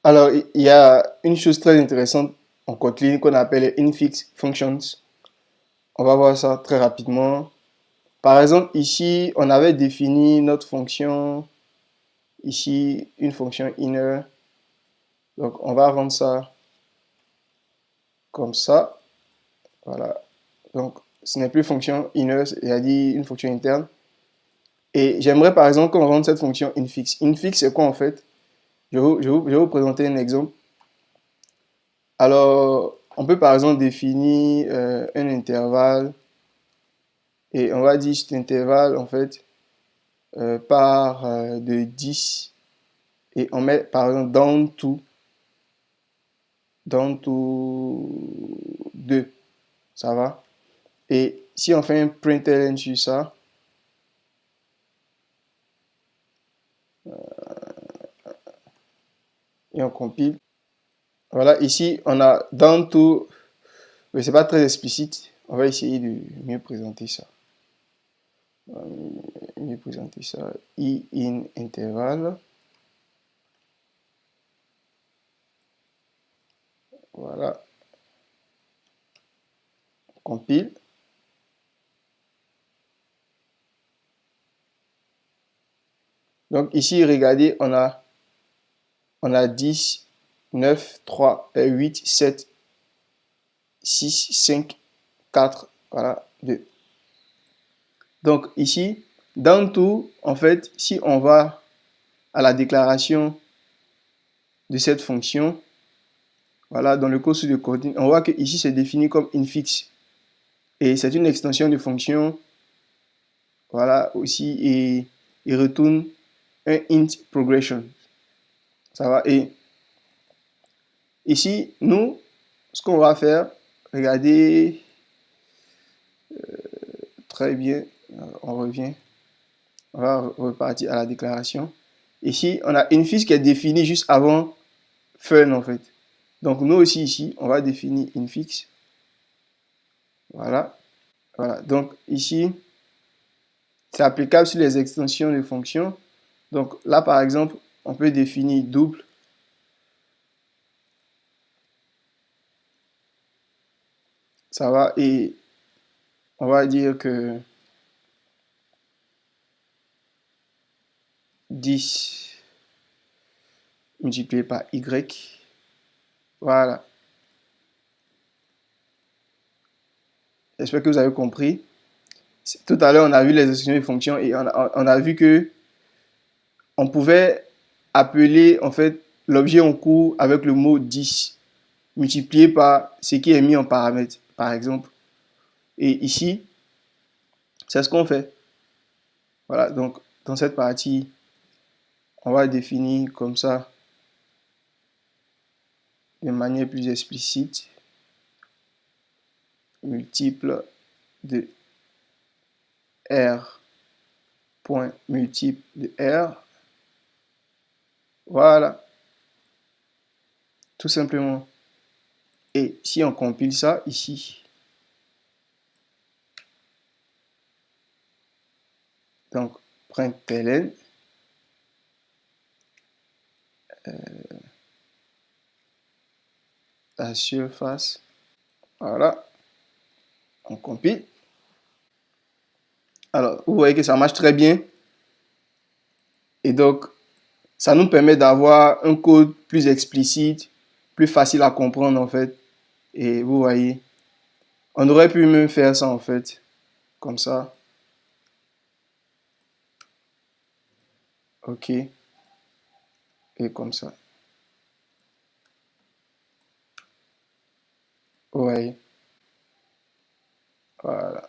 Alors, il y a une chose très intéressante en Kotlin qu'on appelle les infix functions. On va voir ça très rapidement. Par exemple, ici, on avait défini notre fonction, ici, une fonction inner. Donc, on va rendre ça comme ça. Voilà. Donc, ce n'est plus fonction inner, c'est-à-dire une fonction interne. Et j'aimerais, par exemple, qu'on rende cette fonction infix. Infix, c'est quoi en fait? Je vais vous présenter un exemple. Alors, on peut par exemple définir un intervalle et on va dire cet intervalle en fait part de 10 et on met par exemple down to 2. Ça va? Et si on fait un println sur ça, et on compile, voilà, ici on a down to, mais c'est pas très explicite. On va essayer de mieux présenter ça. Mieux présenter ça. I in intervalle. Voilà. Compile. Donc ici, regardez, on a 10, 9, 3, 8, 7, 6, 5, 4, voilà, 2. Donc ici, dans tout, en fait, si on va à la déclaration de cette fonction, voilà, dans le code de Kotlin, on voit que ici c'est défini comme infix. Et c'est une extension de fonction, voilà, aussi, et il retourne un int progression. Ça va. Et ici, nous, ce qu'on va faire, regardez, très bien, on revient, on va repartir à la déclaration. Ici, on a une fiche qui est définie juste avant fun en fait. Donc nous aussi ici, on va définir une fixe. Voilà. Voilà. Donc ici, c'est applicable sur les extensions de fonctions. Donc là, par exemple, on peut définir double. Ça va. Et on va dire que 10 multiplié par y. Voilà. J'espère que vous avez compris. Tout à l'heure, on a vu les extensions de fonctions et on a vu que on pouvait appeler en fait l'objet en cours avec le mot 10 multiplié par ce qui est mis en paramètre, par exemple. Et ici, c'est ce qu'on fait. Voilà, donc dans cette partie, on va définir comme ça de manière plus explicite multiple de R point multiple de R. Voilà, tout simplement. Et si on compile ça ici, donc println la surface, voilà, on compile. Alors, vous voyez que ça marche très bien. Et donc, ça nous permet d'avoir un code plus explicite, plus facile à comprendre en fait. Et vous voyez, on aurait pu même faire ça en fait, comme ça. Ok. Et comme ça. Vous voyez. Voilà.